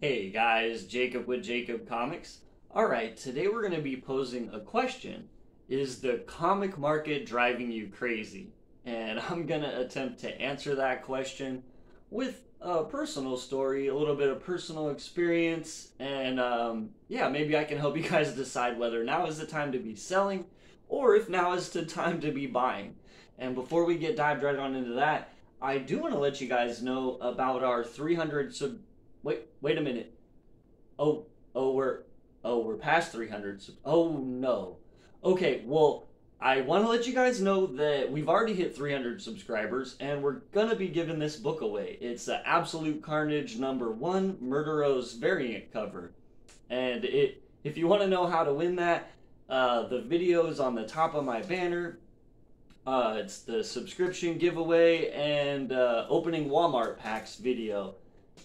Hey guys, Jacob with Jacob Comics. Alright, today we're going to be posing a question. Is the comic market driving you crazy? And I'm going to attempt to answer that question with a personal story, a little bit of personal experience, and yeah, maybe I can help you guys decide whether now is the time to be selling or if now is the time to be buying. And before we get dived right on into that, I do want to let you guys know about our 300 wait a minute. Oh, oh, we're past 300. Oh no. Okay, well, I want to let you guys know that we've already hit 300 subscribers, and we're gonna be giving this book away. It's the Absolute Carnage #1 Murdero's variant cover, and if you want to know how to win that, the video is on the top of my banner. It's the subscription giveaway and opening Walmart packs video,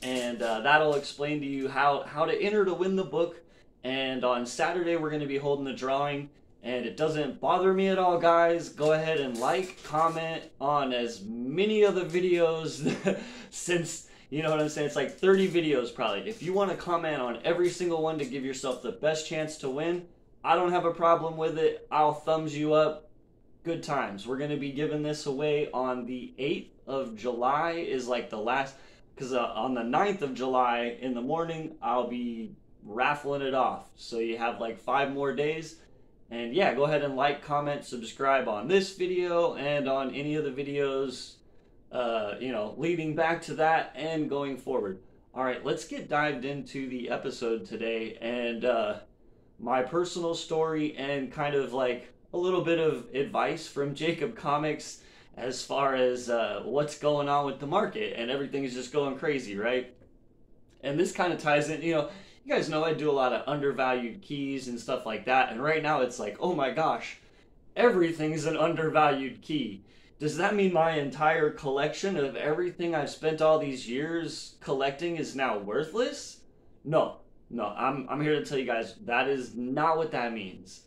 and that'll explain to you how to enter to win the book. And on Saturday we're going to be holding the drawing, and it doesn't bother me at all, guys. Go ahead and like, comment on as many of the videos since you know what I'm saying, it's like 30 videos probably. If you want to comment on every single one to give yourself the best chance to win, I don't have a problem with it. I'll thumbs you up. Good times. We're going to be giving this away on the 8th of July is like the last, because on the 9th of July in the morning I'll be raffling it off. So you have like 5 more days. And yeah, go ahead and like, comment, subscribe on this video and on any of the videos leading back to that and going forward. All right, let's get dived into the episode today, and my personal story and kind of like a little bit of advice from Jacob Comics as far as what's going on with the market, and everything is just going crazy, right? And this kind of ties in, you guys know I do a lot of undervalued keys and stuff like that, and right now it's like, oh my gosh, everything's an undervalued key. Does that mean my entire collection of everything I've spent all these years collecting is now worthless? No, no, I'm here to tell you guys that is not what that means.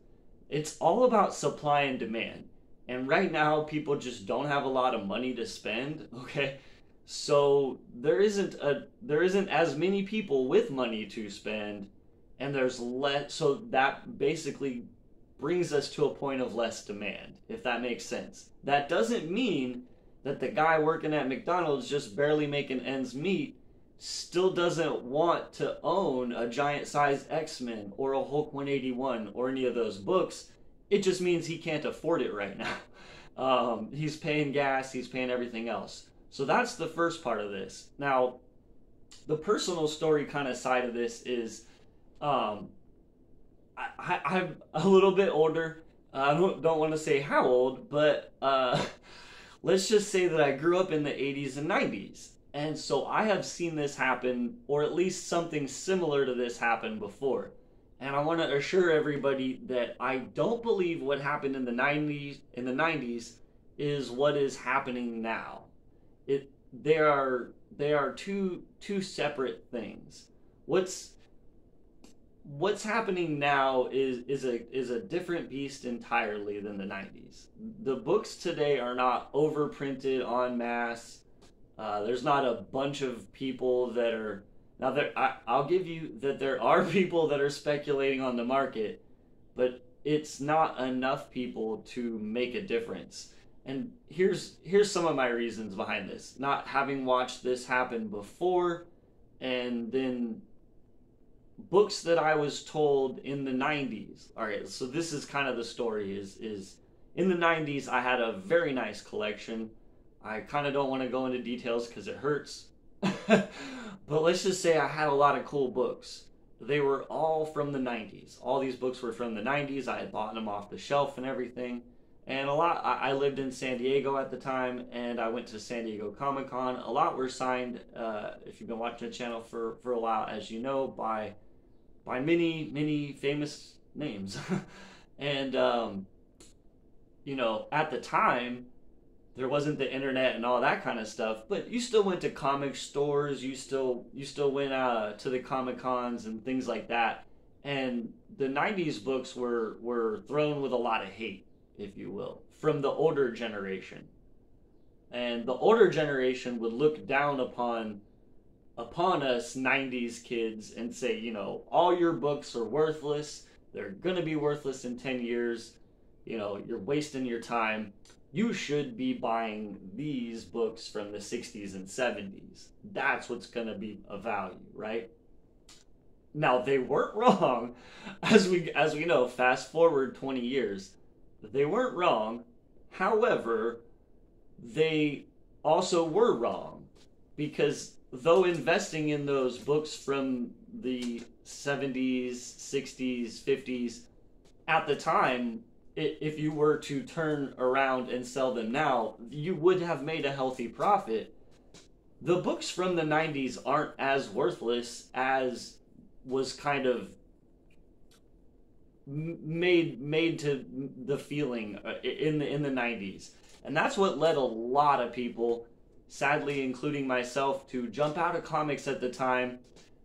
It's all about supply and demand. And right now, people just don't have a lot of money to spend, okay? So there isn't as many people with money to spend, and there's less, so that basically brings us to a point of less demand, if that makes sense. That doesn't mean that the guy working at McDonald's just barely making ends meet still doesn't want to own a giant size X-Men or a Hulk 181 or any of those books. It just means he can't afford it right now. He's paying gas, he's paying everything else. So that's the first part of this. Now, the personal story kind of side of this is I'm a little bit older. I don't want to say how old, but let's just say that I grew up in the 80s and 90s. And so I have seen this happen, or at least something similar to this happen before. And I want to assure everybody that I don't believe what happened in the 90s is what is happening now. They are two separate things. What's happening now is a different beast entirely than the 90s. The books today are not overprinted en masse. There's not a bunch of people that are now there. I'll give you that there are people that are speculating on the market, but it's not enough people to make a difference. And here's some of my reasons behind this. Not having watched this happen before, and then books that I was told in the 90s. All right, so this is kind of the story is in the 90s I had a very nice collection. I kind of don't want to go into details because it hurts. But let's just say I had a lot of cool books. They were all from the 90s. All these books were from the 90s. I had bought them off the shelf and everything. And a lot, I lived in San Diego at the time, and I went to San Diego Comic Con. A lot were signed, if you've been watching the channel for a while, as you know, by many famous names. And, at the time, there wasn't the internet and all that kind of stuff, but you still went to comic stores, you still went to the Comic Cons and things like that. And the 90s books were thrown with a lot of hate, if you will, from the older generation. And the older generation would look down upon upon us 90s kids and say, you know, all your books are worthless. They're going to be worthless in 10 years. You know, you're wasting your time. You should be buying these books from the 60s and 70s. That's what's going to be of value, right? Now, they weren't wrong. As we know, fast forward 20 years, they weren't wrong. However, they also were wrong, because though investing in those books from the 70s, 60s, 50s, at the time, if you were to turn around and sell them now, you would have made a healthy profit. The books from the 90s aren't as worthless as was kind of made to the feeling in the 90s. And that's what led a lot of people, sadly including myself, to jump out of comics at the time,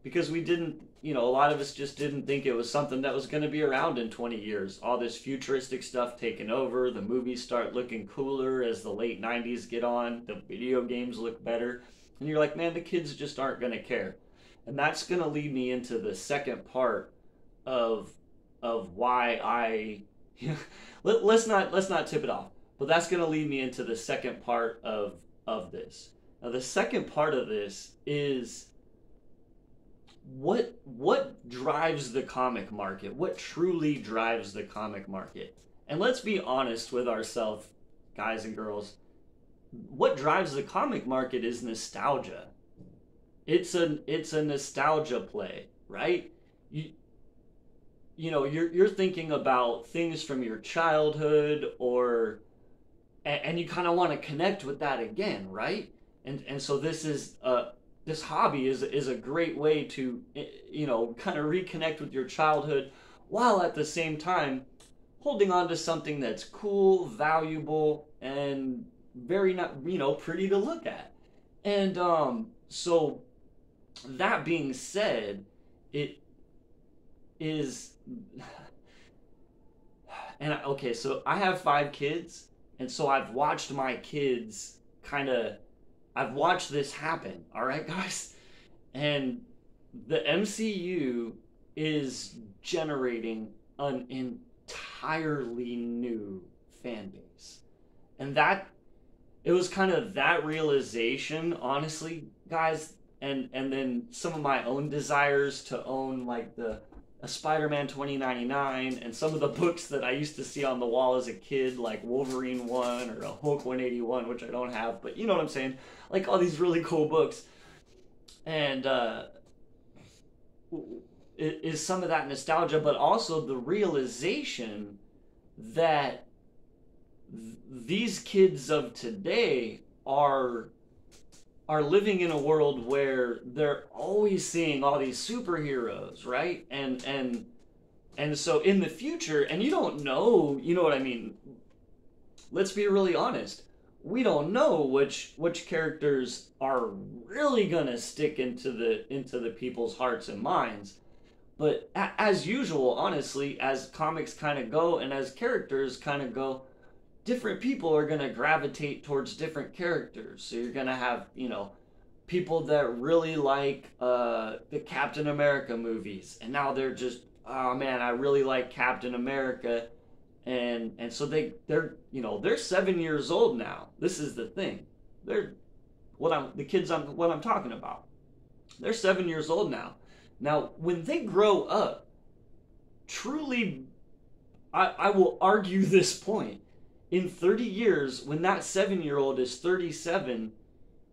because we didn't, you know, a lot of us just didn't think it was something that was going to be around in 20 years. All this futuristic stuff taking over, the movies start looking cooler as the late 90s get on, the video games look better, and you're like, man, the kids just aren't going to care. And that's going to lead me into the second part of why I let's not tip it off. But that's going to lead me into the second part of this. Now, the second part of this is what drives the comic market? What truly drives the comic market? And let's be honest with ourselves, guys and girls. What drives the comic market is nostalgia. It's a nostalgia play, right? You know, you're thinking about things from your childhood, and you kind of want to connect with that again, right? And so this hobby is a great way to, you know, kind of reconnect with your childhood, while at the same time holding on to something that's cool, valuable, and very, not, you know, pretty to look at. And so that being said, it is, and okay, so I have 5 kids, and so I've watched my kids I've watched this happen, all right, guys? And the MCU is generating an entirely new fan base. And it was kind of that realization, honestly, guys, and then some of my own desires to own, like, a Spider-Man 2099 and some of the books that I used to see on the wall as a kid, like Wolverine 1 or a Hulk 181, which I don't have, but you know what I'm saying, like all these really cool books. And it is some of that nostalgia, but also the realization that these kids of today are living in a world where they're always seeing all these superheroes, right? And so in the future, and you don't know, you know what I mean? Let's be really honest. We don't know which characters are really gonna stick into the people's hearts and minds. But as usual, honestly, as comics kind of go and as characters kind of go, different people are going to gravitate towards different characters. So you're going to have, you know, people that really like the Captain America movies, and now they're just, oh man, I really like Captain America, and so they're you know, they're 7 years old now. This is the thing. They're what I'm talking about. They're 7 years old now. Now, when they grow up, truly, I will argue this point. In 30 years, when that 7-year-old is 37,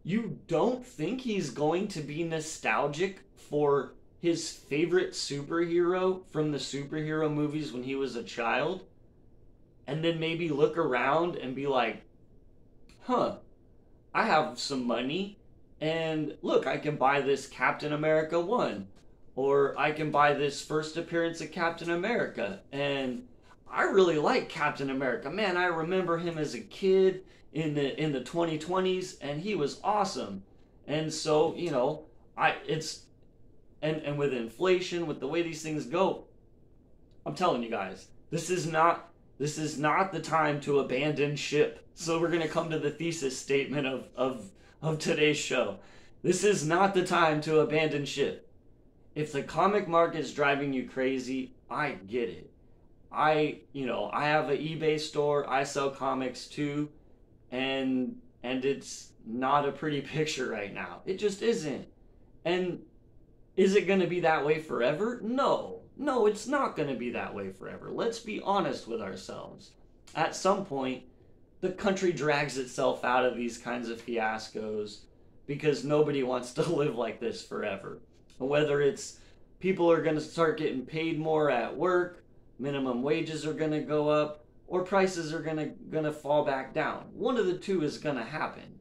you don't think he's going to be nostalgic for his favorite superhero from the superhero movies when he was a child? And then maybe look around and be like, huh, I have some money, and look, I can buy this Captain America 1, or I can buy this first appearance of Captain America, and I really like Captain America. Man, I remember him as a kid in the 2020s, and he was awesome. And so, you know, and with inflation, with the way these things go, I'm telling you guys, this is not the time to abandon ship. So we're going to come to the thesis statement of today's show. This is not the time to abandon ship. If the comic market is driving you crazy, I get it. I have an eBay store. I sell comics too, and it's not a pretty picture right now. It just isn't. And is it going to be that way forever? No. No, it's not going to be that way forever. Let's be honest with ourselves. At some point, the country drags itself out of these kinds of fiascos because nobody wants to live like this forever. Whether it's people are going to start getting paid more at work, minimum wages are going to go up, or prices are going to fall back down. One of the two is going to happen.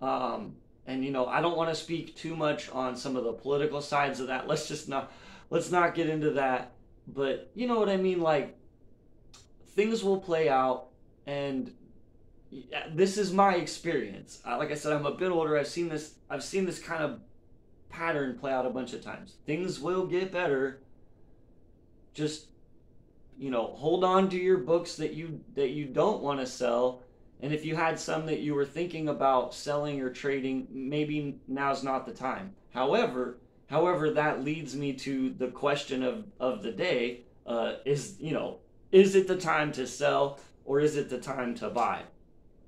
And I don't want to speak too much on some of the political sides of that. Let's not get into that. But you know what I mean? Like, things will play out, and this is my experience. Like I said, I'm a bit older. I've seen this kind of pattern play out a bunch of times. Things will get better. Just hold on to your books that you don't want to sell. And if you had some that you were thinking about selling or trading, maybe now's not the time. However, that leads me to the question of the day: is it the time to sell or is it the time to buy?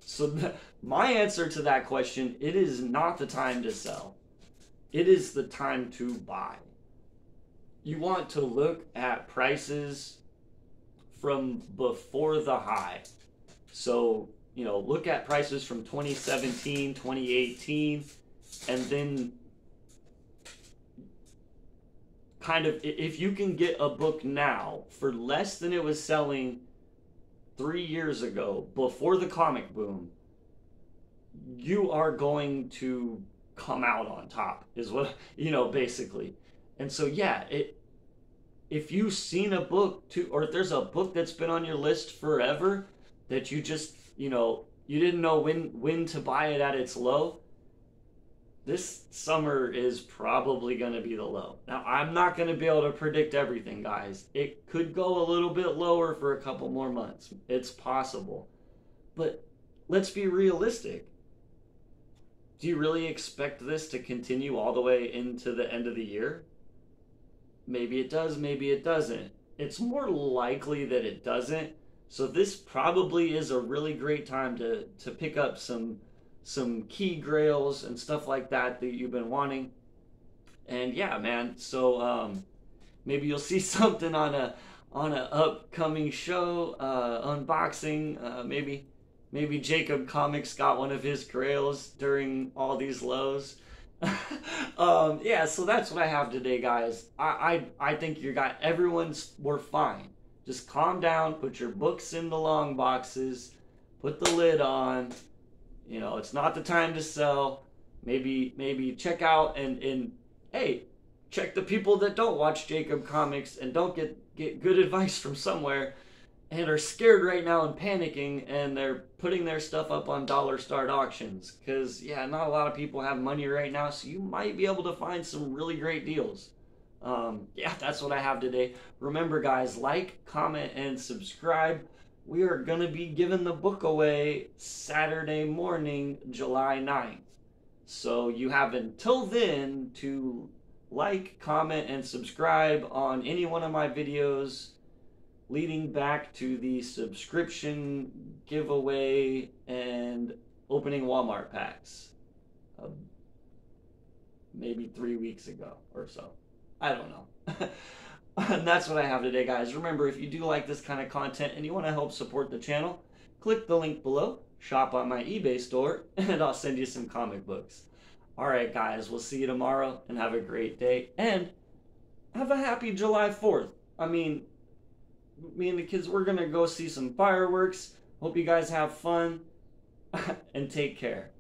So my answer to that question: it is not the time to sell. It is the time to buy. You want to look at prices from before the high. So look at prices from 2017, 2018, and then kind of, if you can get a book now for less than it was selling 3 years ago, before the comic boom, you are going to come out on top, is what, basically. And so, yeah, if you've seen a book or if there's a book that's been on your list forever that you just, you didn't know when to buy it at its low, this summer is probably going to be the low. Now, I'm not going to be able to predict everything, guys. It could go a little bit lower for a couple more months. It's possible. But let's be realistic. Do you really expect this to continue all the way into the end of the year? Maybe it does, maybe it doesn't. It's more likely that it doesn't. So this probably is a really great time to pick up some key grails and stuff like that you've been wanting. And yeah, man, so maybe you'll see something on a upcoming show, unboxing. Maybe Jacob Comics got one of his grails during all these lows. Yeah, so that's what I have today, guys. I think we're fine. Just calm down, put your books in the long boxes, put the lid on. It's not the time to sell. Maybe check out and hey, check the people that don't watch Jacob Comics and don't get good advice from somewhere and are scared right now and panicking, and they're putting their stuff up on dollar-start auctions. Because, yeah, not a lot of people have money right now, so you might be able to find some really great deals. Yeah, that's what I have today. Remember, guys, like, comment, and subscribe. We are going to be giving the book away Saturday morning, July 9th. So you have until then to like, comment, and subscribe on any one of my videos leading back to the subscription giveaway and opening Walmart packs. Maybe 3 weeks ago or so. I don't know. And that's what I have today, guys. Remember, if you do like this kind of content and you want to help support the channel, click the link below, shop on my eBay store, and I'll send you some comic books. Alright, guys, we'll see you tomorrow, and have a great day, and have a happy July 4th. I mean, me and the kids, we're going to go see some fireworks. Hope you guys have fun, and take care.